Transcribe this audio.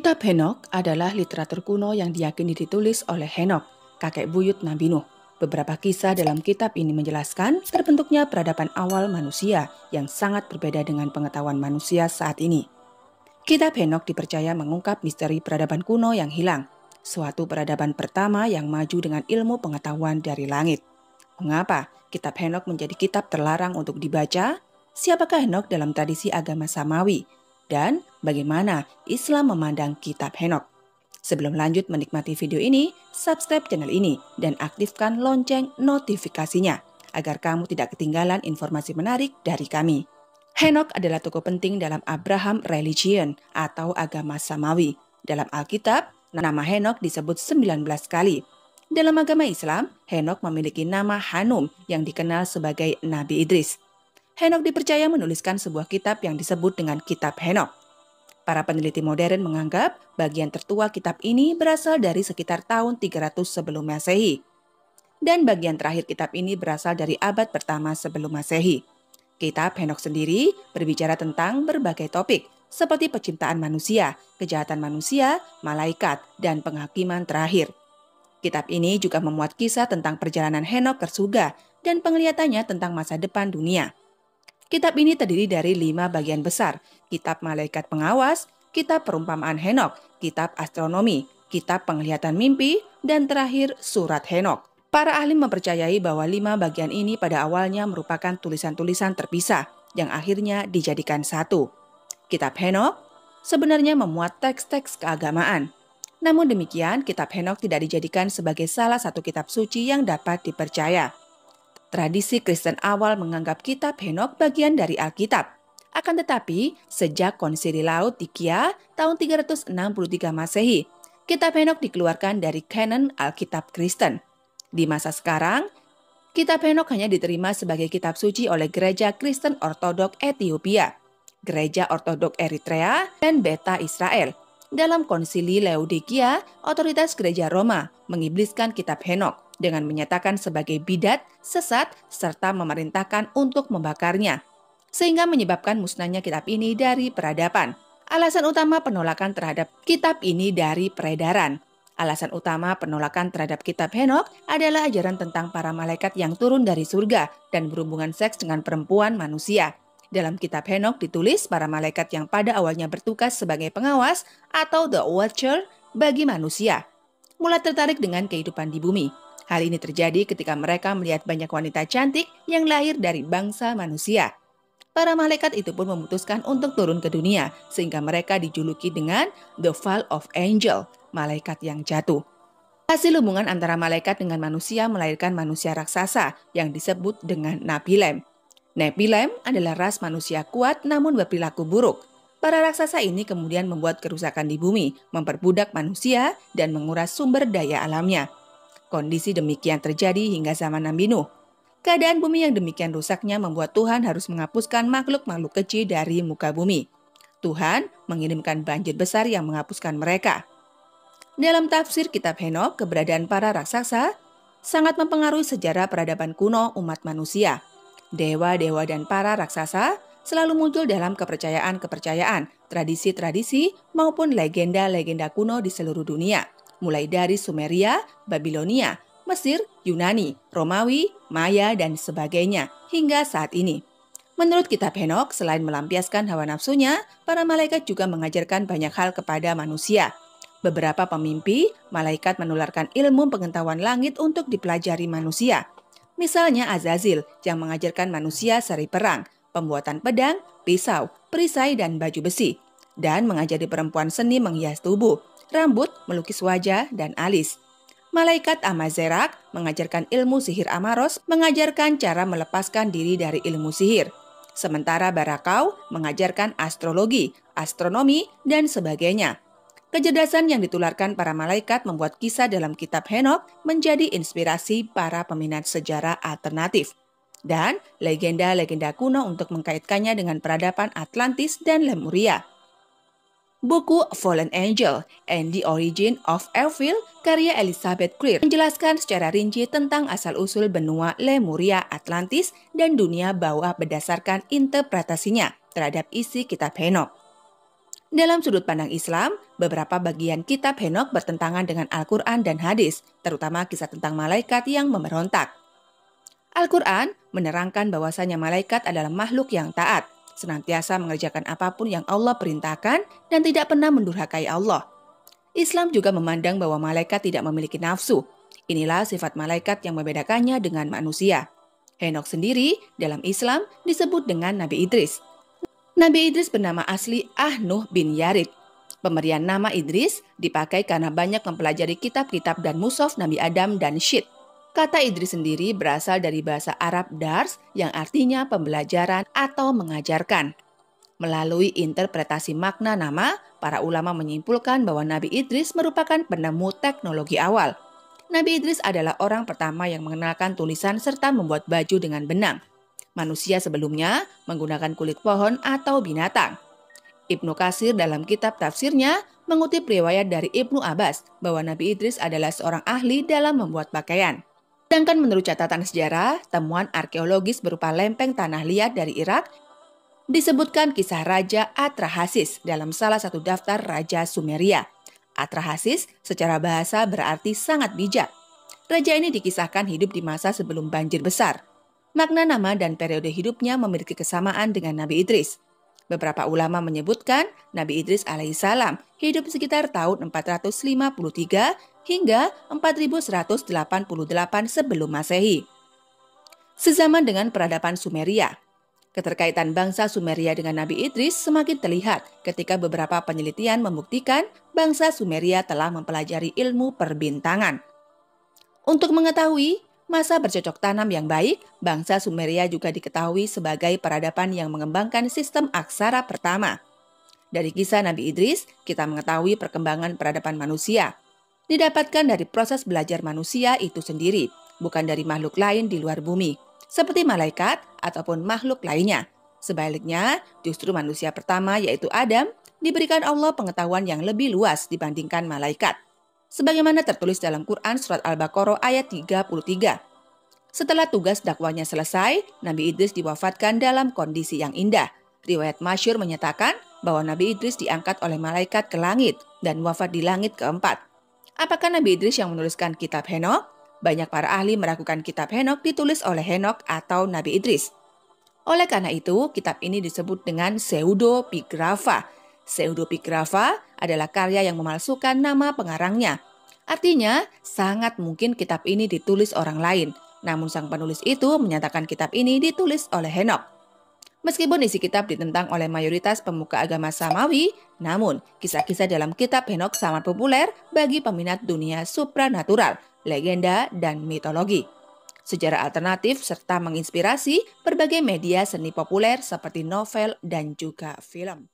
Kitab Henokh adalah literatur kuno yang diyakini ditulis oleh Henokh, kakek buyut Nabi Nuh. Beberapa kisah dalam kitab ini menjelaskan terbentuknya peradaban awal manusia yang sangat berbeda dengan pengetahuan manusia saat ini. Kitab Henokh dipercaya mengungkap misteri peradaban kuno yang hilang, suatu peradaban pertama yang maju dengan ilmu pengetahuan dari langit. Mengapa kitab Henokh menjadi kitab terlarang untuk dibaca? Siapakah Henokh dalam tradisi agama Samawi? Dan bagaimana Islam memandang kitab Henokh? Sebelum lanjut menikmati video ini, subscribe channel ini dan aktifkan lonceng notifikasinya agar kamu tidak ketinggalan informasi menarik dari kami. Henokh adalah tokoh penting dalam Abraham Religion atau agama Samawi. Dalam Alkitab, nama Henokh disebut 19 kali. Dalam agama Islam, Henokh memiliki nama Hanum yang dikenal sebagai Nabi Idris. Henokh dipercaya menuliskan sebuah kitab yang disebut dengan Kitab Henokh. Para peneliti modern menganggap bagian tertua kitab ini berasal dari sekitar tahun 300 sebelum Masehi. Dan bagian terakhir kitab ini berasal dari abad pertama sebelum Masehi. Kitab Henokh sendiri berbicara tentang berbagai topik seperti penciptaan manusia, kejahatan manusia, malaikat, dan penghakiman terakhir. Kitab ini juga memuat kisah tentang perjalanan Henokh ke surga dan penglihatannya tentang masa depan dunia. Kitab ini terdiri dari 5 bagian besar, kitab malaikat pengawas, kitab perumpamaan Henokh, kitab astronomi, kitab penglihatan mimpi, dan terakhir surat Henokh. Para ahli mempercayai bahwa 5 bagian ini pada awalnya merupakan tulisan-tulisan terpisah yang akhirnya dijadikan satu. Kitab Henokh sebenarnya memuat teks-teks keagamaan. Namun demikian, kitab Henokh tidak dijadikan sebagai salah satu kitab suci yang dapat dipercaya. Tradisi Kristen awal menganggap kitab Henokh bagian dari Alkitab. Akan tetapi, sejak Konsili Laodikia tahun 363 Masehi, kitab Henokh dikeluarkan dari kanon Alkitab Kristen. Di masa sekarang, kitab Henokh hanya diterima sebagai kitab suci oleh Gereja Kristen Ortodok Ethiopia, Gereja Ortodok Eritrea, dan Beta Israel. Dalam Konsili Laodikia, otoritas Gereja Roma mengibliskan kitab Henokh dengan menyatakan sebagai bidat, sesat, serta memerintahkan untuk membakarnya, sehingga menyebabkan musnahnya kitab ini dari peradaban. Alasan utama penolakan terhadap kitab ini dari peredaran. Alasan utama penolakan terhadap kitab Henokh adalah ajaran tentang para malaikat yang turun dari surga dan berhubungan seks dengan perempuan manusia. Dalam kitab Henokh ditulis para malaikat yang pada awalnya bertugas sebagai pengawas atau the watcher bagi manusia mulai tertarik dengan kehidupan di bumi. Hal ini terjadi ketika mereka melihat banyak wanita cantik yang lahir dari bangsa manusia. Para malaikat itu pun memutuskan untuk turun ke dunia sehingga mereka dijuluki dengan the fall of angel, malaikat yang jatuh. Hasil hubungan antara malaikat dengan manusia melahirkan manusia raksasa yang disebut dengan Nephilim. Nephilim adalah ras manusia kuat namun berperilaku buruk. Para raksasa ini kemudian membuat kerusakan di bumi, memperbudak manusia, dan menguras sumber daya alamnya. Kondisi demikian terjadi hingga zaman Nabi Nuh. Keadaan bumi yang demikian rusaknya membuat Tuhan harus menghapuskan makhluk-makhluk kecil dari muka bumi. Tuhan mengirimkan banjir besar yang menghapuskan mereka. Dalam tafsir kitab Henokh, keberadaan para raksasa sangat mempengaruhi sejarah peradaban kuno umat manusia. Dewa-dewa dan para raksasa selalu muncul dalam kepercayaan-kepercayaan, tradisi-tradisi, maupun legenda-legenda kuno di seluruh dunia, mulai dari Sumeria, Babilonia, Mesir, Yunani, Romawi, Maya, dan sebagainya, hingga saat ini. Menurut kitab Henokh, selain melampiaskan hawa nafsunya, para malaikat juga mengajarkan banyak hal kepada manusia. Beberapa pemimpi, malaikat menularkan ilmu pengetahuan langit untuk dipelajari manusia. Misalnya Azazil yang mengajarkan manusia seri perang, pembuatan pedang, pisau, perisai, dan baju besi. Dan mengajari perempuan seni menghias tubuh, rambut, melukis wajah, dan alis. Malaikat Amazerak mengajarkan ilmu sihir Amaros, mengajarkan cara melepaskan diri dari ilmu sihir. Sementara Barakau mengajarkan astrologi, astronomi, dan sebagainya. Kecerdasan yang ditularkan para malaikat membuat kisah dalam kitab Henokh menjadi inspirasi para peminat sejarah alternatif dan legenda-legenda kuno untuk mengkaitkannya dengan peradaban Atlantis dan Lemuria. Buku Fallen Angel and the Origin of Evil karya Elizabeth Clear menjelaskan secara rinci tentang asal-usul benua Lemuria, Atlantis, dan dunia bawah berdasarkan interpretasinya terhadap isi kitab Henokh. Dalam sudut pandang Islam, beberapa bagian kitab Henokh bertentangan dengan Al-Quran dan hadis, terutama kisah tentang malaikat yang memberontak. Al-Quran menerangkan bahwasanya malaikat adalah makhluk yang taat, senantiasa mengerjakan apapun yang Allah perintahkan dan tidak pernah mendurhakai Allah. Islam juga memandang bahwa malaikat tidak memiliki nafsu. Inilah sifat malaikat yang membedakannya dengan manusia. Henokh sendiri dalam Islam disebut dengan Nabi Idris. Nabi Idris bernama asli Nuh bin Yarid. Pemberian nama Idris dipakai karena banyak mempelajari kitab-kitab dan mushaf Nabi Adam dan Syed. Kata Idris sendiri berasal dari bahasa Arab dars yang artinya pembelajaran atau mengajarkan. Melalui interpretasi makna nama, para ulama menyimpulkan bahwa Nabi Idris merupakan penemu teknologi awal. Nabi Idris adalah orang pertama yang mengenalkan tulisan serta membuat baju dengan benang. Manusia sebelumnya menggunakan kulit pohon atau binatang. Ibnu Katsir dalam kitab tafsirnya mengutip riwayat dari Ibnu Abbas bahwa Nabi Idris adalah seorang ahli dalam membuat pakaian. Sedangkan menurut catatan sejarah, temuan arkeologis berupa lempeng tanah liat dari Irak disebutkan kisah Raja Atrahasis dalam salah satu daftar Raja Sumeria. Atrahasis secara bahasa berarti sangat bijak. Raja ini dikisahkan hidup di masa sebelum banjir besar. Makna nama dan periode hidupnya memiliki kesamaan dengan Nabi Idris. Beberapa ulama menyebutkan Nabi Idris alaihissalam hidup sekitar tahun 453 hingga 4188 sebelum Masehi. Sezaman dengan peradaban Sumeria. Keterkaitan bangsa Sumeria dengan Nabi Idris semakin terlihat ketika beberapa penelitian membuktikan bangsa Sumeria telah mempelajari ilmu perbintangan. Untuk mengetahui masa bercocok tanam yang baik, bangsa Sumeria juga diketahui sebagai peradaban yang mengembangkan sistem aksara pertama. Dari kisah Nabi Idris, kita mengetahui perkembangan peradaban manusia. Didapatkan dari proses belajar manusia itu sendiri, bukan dari makhluk lain di luar bumi, seperti malaikat ataupun makhluk lainnya. Sebaliknya, justru manusia pertama yaitu Adam diberikan Allah pengetahuan yang lebih luas dibandingkan malaikat. Sebagaimana tertulis dalam Quran Surat Al-Baqarah ayat 33. Setelah tugas dakwanya selesai, Nabi Idris diwafatkan dalam kondisi yang indah. Riwayat masyhur menyatakan bahwa Nabi Idris diangkat oleh malaikat ke langit dan wafat di langit keempat. Apakah Nabi Idris yang menuliskan kitab Henokh? Banyak para ahli meragukan kitab Henokh ditulis oleh Henokh atau Nabi Idris. Oleh karena itu, kitab ini disebut dengan pseudepigrafa. Pseudepigrafa adalah karya yang memalsukan nama pengarangnya. Artinya, sangat mungkin kitab ini ditulis orang lain. Namun sang penulis itu menyatakan kitab ini ditulis oleh Henokh. Meskipun isi kitab ditentang oleh mayoritas pemuka agama Samawi, namun kisah-kisah dalam kitab Henokh sangat populer bagi peminat dunia supranatural, legenda, dan mitologi. Sejarah alternatif serta menginspirasi berbagai media seni populer seperti novel dan juga film.